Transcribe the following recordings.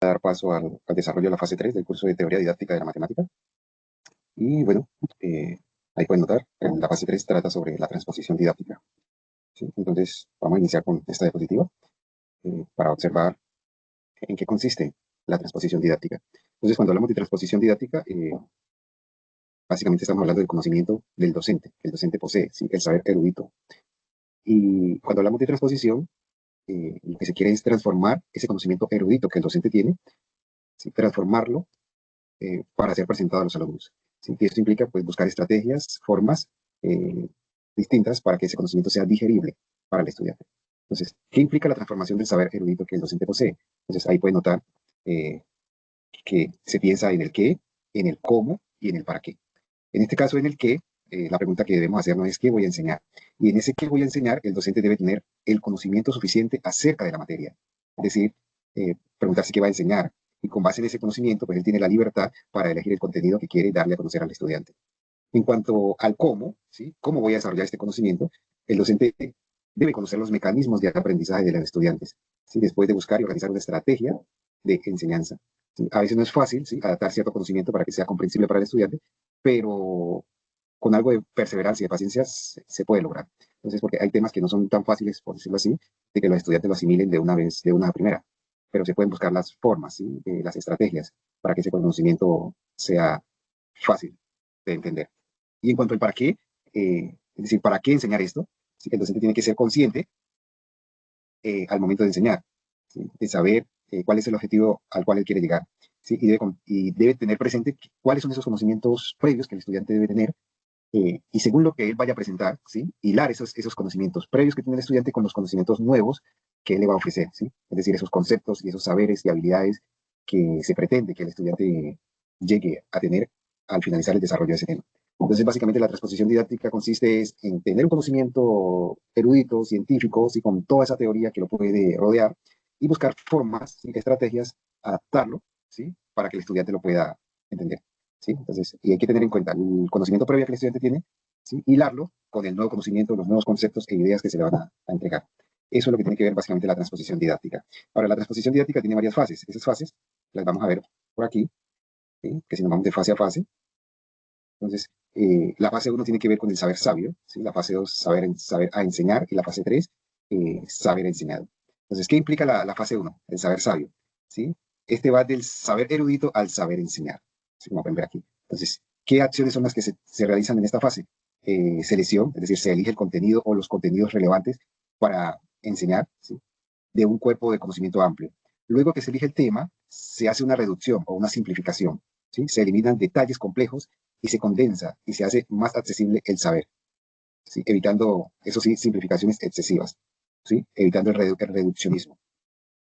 dar paso al desarrollo de la fase 3 del curso de Teoría Didáctica de la Matemática. Y bueno, ahí pueden notar, la fase 3 trata sobre la transposición didáctica. ¿Sí? Entonces, vamos a iniciar con esta diapositiva para observar en qué consiste la transposición didáctica. Entonces, cuando hablamos de transposición didáctica, básicamente estamos hablando del conocimiento del docente, que el docente posee, ¿sí? El saber erudito. Y cuando hablamos de transposición, lo que se quiere es transformar ese conocimiento erudito que el docente tiene, ¿sí? Transformarlo para ser presentado a los alumnos. ¿Sí? Y esto implica pues, buscar estrategias, formas distintas para que ese conocimiento sea digerible para el estudiante. Entonces, ¿qué implica la transformación del saber erudito que el docente posee? Entonces, ahí pueden notar que se piensa en el qué, en el cómo y en el para qué. En este caso, en el qué, la pregunta que debemos hacernos es qué voy a enseñar. Y en ese qué voy a enseñar, el docente debe tener el conocimiento suficiente acerca de la materia. Es decir, preguntarse qué va a enseñar. Y con base en ese conocimiento, pues él tiene la libertad para elegir el contenido que quiere darle a conocer al estudiante. En cuanto al cómo, ¿sí? ¿Cómo voy a desarrollar este conocimiento? El docente debe conocer los mecanismos de aprendizaje de los estudiantes, ¿sí? Después de buscar y organizar una estrategia de enseñanza. ¿Sí? A veces no es fácil, ¿sí? Adaptar cierto conocimiento para que sea comprensible para el estudiante, pero con algo de perseverancia y de paciencia se puede lograr. Entonces, porque hay temas que no son tan fáciles, por decirlo así, de que los estudiantes lo asimilen de una vez, de una primera, pero se pueden buscar las formas, ¿sí? Las estrategias para que ese conocimiento sea fácil de entender. Y en cuanto al para qué, es decir, ¿para qué enseñar esto? ¿Sí? El docente tiene que ser consciente al momento de enseñar, ¿sí? De saber cuál es el objetivo al cual él quiere llegar, ¿sí? Y debe tener presente cuáles son esos conocimientos previos que el estudiante debe tener y según lo que él vaya a presentar, ¿sí? Hilar esos conocimientos previos que tiene el estudiante con los conocimientos nuevos que él le va a ofrecer, ¿sí? Es decir, esos conceptos y esos saberes y habilidades que se pretende que el estudiante llegue a tener al finalizar el desarrollo de ese tema. Entonces, básicamente, la transposición didáctica consiste en tener un conocimiento erudito, científico, ¿sí? Con toda esa teoría que lo puede rodear y buscar formas, ¿sí? Estrategias, adaptarlo, ¿sí? Para que el estudiante lo pueda entender. ¿Sí? Entonces, y hay que tener en cuenta el conocimiento previo que el estudiante tiene, ¿sí? Hilarlo con el nuevo conocimiento, los nuevos conceptos e ideas que se le van a entregar. Eso es lo que tiene que ver básicamente la transposición didáctica. Ahora, la transposición didáctica tiene varias fases. Esas fases las vamos a ver por aquí, ¿sí? Que si nos vamos de fase a fase. Entonces, la fase 1 tiene que ver con el saber sabio, ¿sí? La fase 2, saber a enseñar, y la fase 3, saber enseñado. Entonces, ¿qué implica la fase 1? El saber sabio, ¿sí? Este va del saber erudito al saber enseñar, ¿sí? Como pueden ver aquí. Entonces, ¿qué acciones son las que se realizan en esta fase? Selección, es decir, se elige el contenido o los contenidos relevantes para enseñar, ¿sí? De un cuerpo de conocimiento amplio. Luego que se elige el tema, se hace una reducción o una simplificación, ¿sí? Se eliminan detalles complejos y se condensa y se hace más accesible el saber, ¿sí? Evitando, eso sí, simplificaciones excesivas, ¿sí? Evitando el reduccionismo.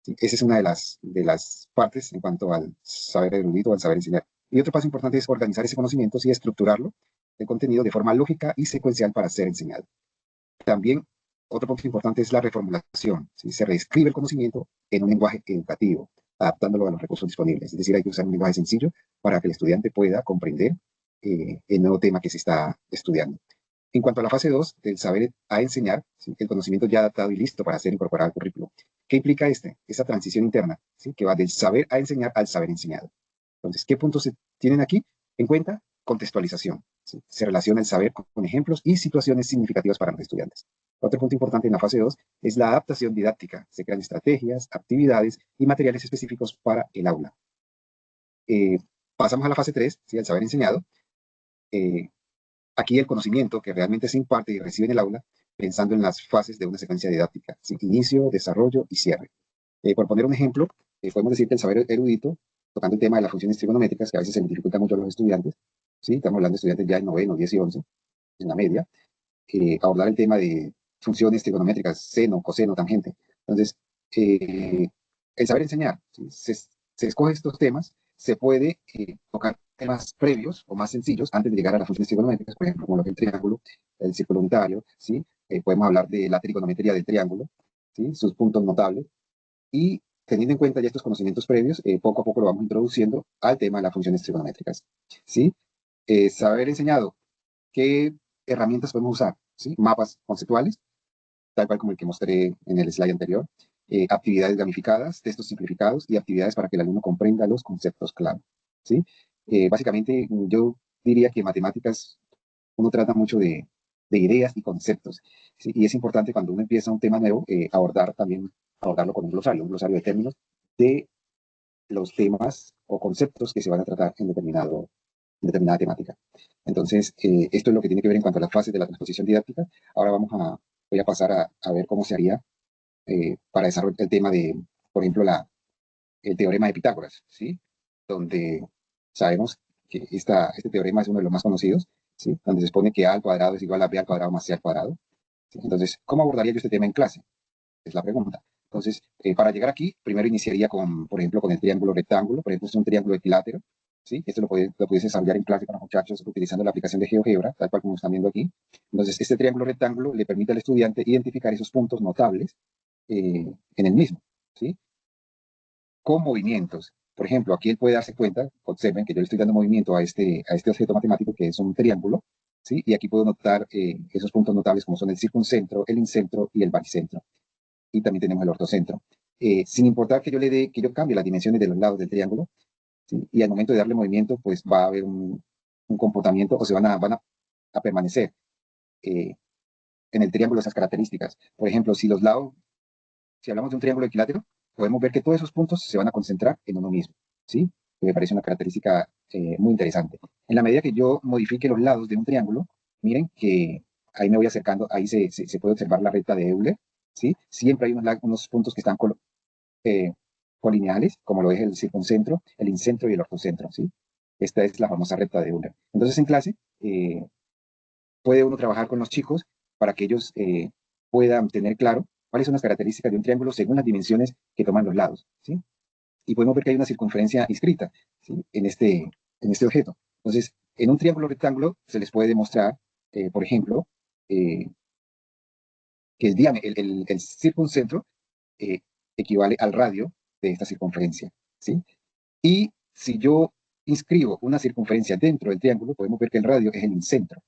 ¿Sí? Esa es una de las partes en cuanto al saber erudito, al saber enseñar. Y otro paso importante es organizar ese conocimiento y estructurarlo, el contenido, de forma lógica y secuencial para ser enseñado. También otro punto importante es la reformulación, ¿sí? Se reescribe el conocimiento en un lenguaje educativo, adaptándolo a los recursos disponibles. Es decir, hay que usar un lenguaje sencillo para que el estudiante pueda comprender el nuevo tema que se está estudiando. En cuanto a la fase 2 del saber a enseñar, ¿sí? El conocimiento ya adaptado y listo para ser incorporado al currículo. ¿Qué implica esa transición interna, ¿sí? Que va del saber a enseñar al saber enseñado? Entonces, ¿qué puntos se tienen aquí en cuenta? Contextualización, ¿sí? Se relaciona el saber con ejemplos y situaciones significativas para los estudiantes. Otro punto importante en la fase 2 es la adaptación didáctica. Se crean estrategias, actividades y materiales específicos para el aula. Eh, Pasamos a la fase 3, ¿sí? El saber enseñado. Eh, Aquí el conocimiento que realmente se imparte y recibe en el aula, pensando en las fases de una secuencia didáctica, ¿sí? Inicio, desarrollo y cierre. Por poner un ejemplo, podemos decir que el saber erudito, tocando el tema de las funciones trigonométricas, que a veces se les dificulta mucho a los estudiantes, ¿sí? Estamos hablando de estudiantes ya en noveno, 10 y 11, en la media, abordar el tema de funciones trigonométricas, seno, coseno, tangente. Entonces, eh, el saber enseñar, ¿sí? Se escoge estos temas, se puede tocar temas previos o más sencillos antes de llegar a las funciones trigonométricas, por ejemplo, como lo que es el triángulo, el círculo unitario, ¿sí? Podemos hablar de la trigonometría del triángulo, ¿sí? Sus puntos notables, y teniendo en cuenta ya estos conocimientos previos, poco a poco lo vamos introduciendo al tema de las funciones trigonométricas, ¿sí? Saber enseñado, ¿qué herramientas podemos usar? ¿Sí? Mapas conceptuales, tal cual como el que mostré en el slide anterior. actividades gamificadas, textos simplificados y actividades para que el alumno comprenda los conceptos clave, ¿sí? Básicamente, yo diría que matemáticas uno trata mucho de ideas y conceptos, ¿sí? Y es importante cuando uno empieza un tema nuevo, abordarlo con un glosario de términos de los temas o conceptos que se van a tratar en determinada temática. Entonces, esto es lo que tiene que ver en cuanto a las fases de la transposición didáctica. Ahora voy a pasar a ver cómo se haría para desarrollar el tema de, por ejemplo, el teorema de Pitágoras, ¿sí? Donde sabemos que este teorema es uno de los más conocidos, ¿sí? Donde se expone que a al cuadrado es igual a b al cuadrado más c al cuadrado, ¿sí? Entonces, ¿cómo abordaría yo este tema en clase? Es la pregunta. Entonces, para llegar aquí, primero iniciaría con, por ejemplo, con el triángulo rectángulo. Por ejemplo, es un triángulo equilátero, ¿sí? Esto lo puedes desarrollar en clase con los muchachos utilizando la aplicación de GeoGebra, tal cual como están viendo aquí. Entonces, este triángulo rectángulo le permite al estudiante identificar esos puntos notables en el mismo, ¿sí? Con movimientos. Por ejemplo, aquí él puede darse cuenta, observen que yo le estoy dando movimiento a este objeto matemático que es un triángulo, ¿sí? Y aquí puedo notar esos puntos notables como son el circuncentro, el incentro y el baricentro. Y también tenemos el ortocentro. Sin importar que que yo cambie las dimensiones de los lados del triángulo, ¿sí? Y al momento de darle movimiento, pues va a haber un comportamiento o a permanecer eh, en el triángulo esas características. Por ejemplo, si hablamos de un triángulo equilátero, podemos ver que todos esos puntos se van a concentrar en uno mismo, ¿sí? Que me parece una característica muy interesante. En la medida que yo modifique los lados de un triángulo, miren que ahí me voy acercando, ahí se puede observar la recta de Euler, ¿sí? Siempre hay unos puntos que están eh, colineales, como lo es el circuncentro, el incentro y el ortocentro, ¿sí? Esta es la famosa recta de Euler. Entonces, en clase, puede uno trabajar con los chicos para que ellos puedan tener claro cuáles son las características de un triángulo según las dimensiones que toman los lados, ¿sí? Y podemos ver que hay una circunferencia inscrita, ¿sí? En este objeto. Entonces, en un triángulo rectángulo se les puede demostrar, por ejemplo, eh, que el circuncentro eh, equivale al radio de esta circunferencia, ¿sí? Y si yo inscribo una circunferencia dentro del triángulo, podemos ver que el radio es el incentro,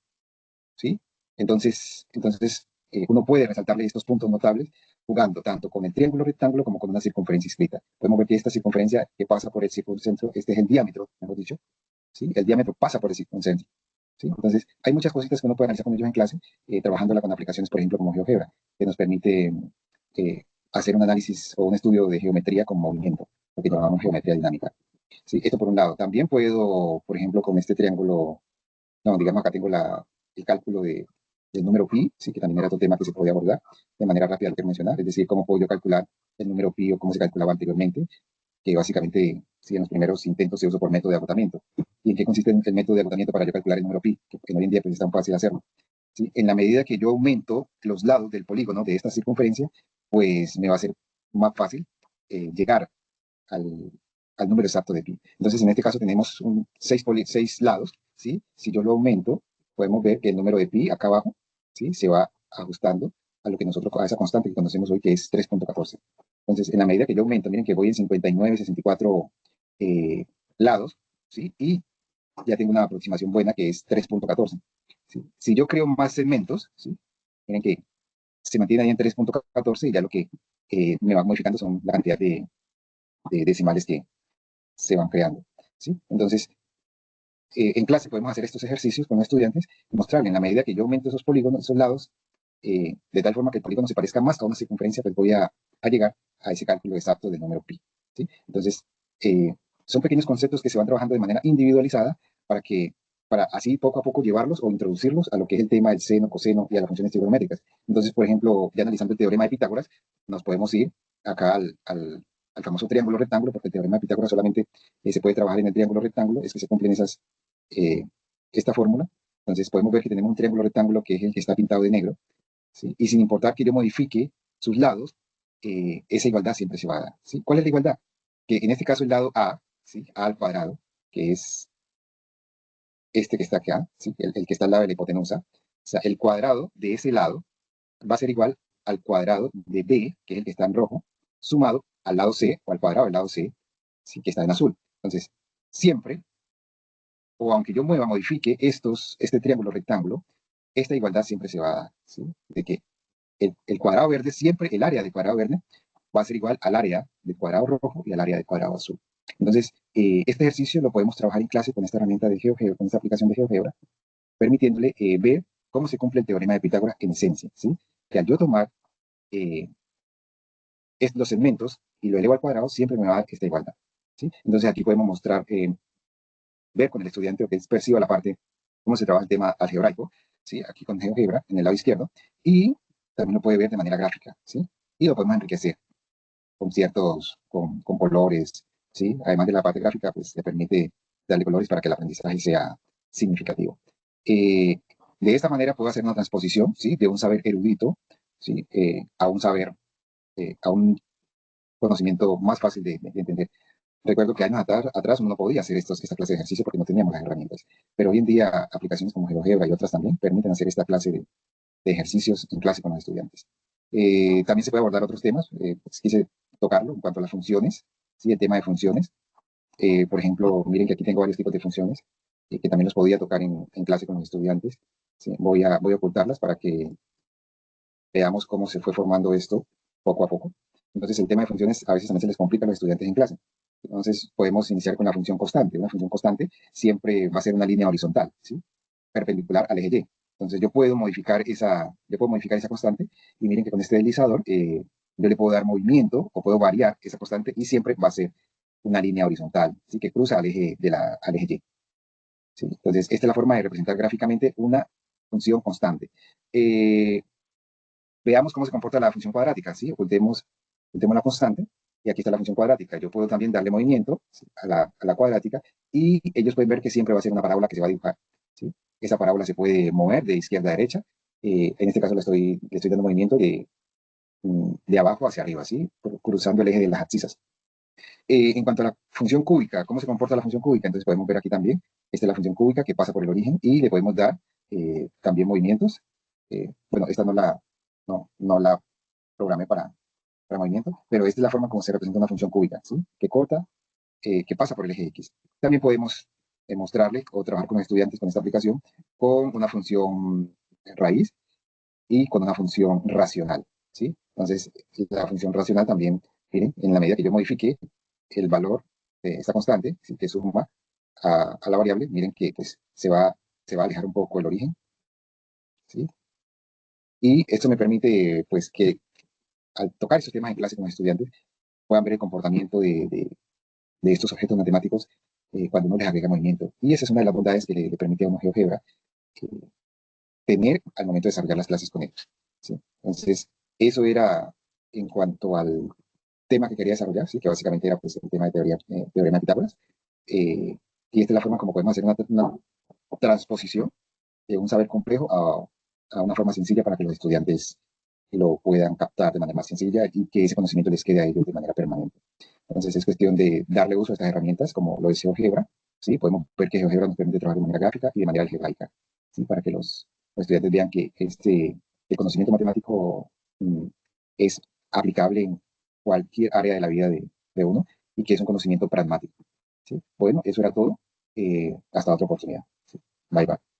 ¿sí? Entonces uno puede resaltarle estos puntos notables jugando tanto con el triángulo rectángulo como con una circunferencia inscrita. Podemos ver que esta circunferencia que pasa por el circuncentro, este es el diámetro, mejor dicho, ¿sí? El diámetro pasa por el circuncentro, ¿sí? Entonces, hay muchas cositas que uno puede analizar con ellos en clase, trabajándola con aplicaciones, por ejemplo, como GeoGebra, que nos permite hacer un análisis o un estudio de geometría con movimiento, lo que llamamos geometría dinámica. ¿Sí? Esto por un lado. También puedo, por ejemplo, con este triángulo, no, digamos acá tengo el cálculo del número pi, ¿sí? Que también era otro tema que se podía abordar de manera rápida, lo que mencionar, es decir, cómo puedo yo calcular el número pi o cómo se calculaba anteriormente, que básicamente, sí, en los primeros intentos se usó por método de agotamiento. ¿Y en qué consiste el método de agotamiento para yo calcular el número pi? Que hoy en día pues, es tan fácil hacerlo. ¿Sí? En la medida que yo aumento los lados del polígono de esta circunferencia, pues me va a ser más fácil llegar al, al número exacto de pi. Entonces, en este caso tenemos seis lados, ¿sí? Si yo lo aumento, podemos ver que el número de pi acá abajo, ¿sí? Se va ajustando a lo que a esa constante que conocemos hoy, que es 3.14. Entonces, en la medida que yo aumento, miren que voy en 59, 64 lados, ¿sí? Y ya tengo una aproximación buena que es 3.14. ¿Sí? Si yo creo más segmentos, ¿sí? Miren que se mantiene ahí en 3.14 y ya lo que me va modificando son la cantidad de decimales que se van creando, ¿sí? Entonces, en clase podemos hacer estos ejercicios con los estudiantes y mostrarles en la medida que yo aumento esos polígonos, esos lados, de tal forma que el polígono se parezca más a una circunferencia, pues voy a llegar a ese cálculo exacto del número pi, ¿sí? Entonces, son pequeños conceptos que se van trabajando de manera individualizada para para así poco a poco llevarlos o introducirlos a lo que es el tema del seno, coseno y a las funciones trigonométricas. Entonces, por ejemplo, ya analizando el teorema de Pitágoras, nos podemos ir acá al famoso triángulo rectángulo, porque el teorema de Pitágoras solamente se puede trabajar en el triángulo rectángulo, es que se cumplen eh, esta fórmula. Entonces podemos ver que tenemos un triángulo rectángulo que es el que está pintado de negro, ¿sí? Y sin importar que yo modifique sus lados, esa igualdad siempre se va a dar, ¿sí? ¿Cuál es la igualdad? Que en este caso el lado A, ¿sí? A al cuadrado, que es este que está acá, ¿sí? El que está al lado de la hipotenusa, o sea, el cuadrado de ese lado va a ser igual al cuadrado de B, que es el que está en rojo, sumado al lado C, o al cuadrado del lado C, ¿sí? Que está en azul. Entonces, siempre, o aunque yo modifique este triángulo rectángulo, esta igualdad siempre se va a dar, ¿sí? De que el cuadrado verde, siempre el área del cuadrado verde va a ser igual al área del cuadrado rojo y al área del cuadrado azul. Entonces, este ejercicio lo podemos trabajar en clase con esta herramienta de GeoGebra, con esta aplicación de GeoGebra, permitiéndole ver cómo se cumple el teorema de Pitágoras en esencia, ¿sí? Que al yo tomar los segmentos y lo elevo al cuadrado, siempre me va a dar esta igualdad, ¿sí? Entonces aquí podemos mostrar, ver con el estudiante que perciba la parte, cómo se trabaja el tema algebraico, ¿sí? Aquí con GeoGebra en el lado izquierdo, y también lo puede ver de manera gráfica, ¿sí? Y lo podemos enriquecer con con colores, ¿sí? Además de la parte gráfica, pues le permite darle colores para que el aprendizaje sea significativo. De esta manera puedo hacer una transposición, ¿sí? De un saber erudito, ¿sí? A un saber, a un conocimiento más fácil de entender. Recuerdo que años atrás uno no podía hacer esta clase de ejercicio porque no teníamos las herramientas, pero hoy en día aplicaciones como GeoGebra y otras también permiten hacer esta clase de ejercicios en clase con los estudiantes. También se puede abordar otros temas, pues quise tocarlo en cuanto a las funciones, ¿sí? El tema de funciones. Por ejemplo, miren que aquí tengo varios tipos de funciones que también los podía tocar en clase con los estudiantes. ¿Sí? Voy a ocultarlas para que veamos cómo se fue formando esto poco a poco. Entonces, el tema de funciones a veces también se les complica a los estudiantes en clase. Entonces, podemos iniciar con la función constante. Una función constante siempre va a ser una línea horizontal, ¿sí? Perpendicular al eje Y. Entonces, yo puedo modificar esa constante y miren que con este deslizador yo le puedo dar movimiento o puedo variar esa constante y siempre va a ser una línea horizontal, ¿sí? Que cruza al eje Y. ¿Sí? Entonces, esta es la forma de representar gráficamente una función constante. Veamos cómo se comporta la función cuadrática, ¿sí? Ocultemos la constante, y aquí está la función cuadrática. Yo puedo también darle movimiento, ¿sí? A la cuadrática, y ellos pueden ver que siempre va a ser una parábola que se va a dibujar, ¿sí? Esa parábola se puede mover de izquierda a derecha. En este caso le estoy dando movimiento de abajo hacia arriba, ¿sí? Cruzando el eje de las abscisas. En cuanto a la función cúbica, ¿cómo se comporta la función cúbica? Entonces podemos ver aquí también, esta es la función cúbica que pasa por el origen y le podemos dar también movimientos. Bueno, esta no la programé para movimiento, pero esta es la forma como se representa una función cúbica, ¿sí? Que corta, que pasa por el eje X. También podemos mostrarle o trabajar con los estudiantes con esta aplicación con una función raíz y con una función racional, ¿sí? Entonces, la función racional también, miren, en la medida que yo modifique el valor de esta constante, ¿sí? Que suma a la variable, miren que pues, se va a alejar un poco el origen, ¿sí? Y esto me permite, pues, que al tocar esos temas en clase con los estudiantes, puedan ver el comportamiento de estos objetos matemáticos cuando uno les agrega movimiento. Y esa es una de las bondades que le permite a uno GeoGebra tener al momento de desarrollar las clases con ellos, ¿sí? Entonces, eso era en cuanto al tema que quería desarrollar, ¿sí? Que básicamente era pues, el tema de teorema de Pitágoras. Y esta es la forma como podemos hacer una transposición de un saber complejo a una forma sencilla para que los estudiantes lo puedan captar de manera más sencilla y que ese conocimiento les quede a ellos de manera permanente. Entonces es cuestión de darle uso a estas herramientas como lo es GeoGebra, ¿sí? Podemos ver que GeoGebra nos permite trabajar de manera gráfica y de manera algebraica, ¿sí? Para que los estudiantes vean que el conocimiento matemático es aplicable en cualquier área de la vida de uno y que es un conocimiento pragmático, ¿sí? Bueno, eso era todo. Hasta otra oportunidad. ¿Sí? Bye bye.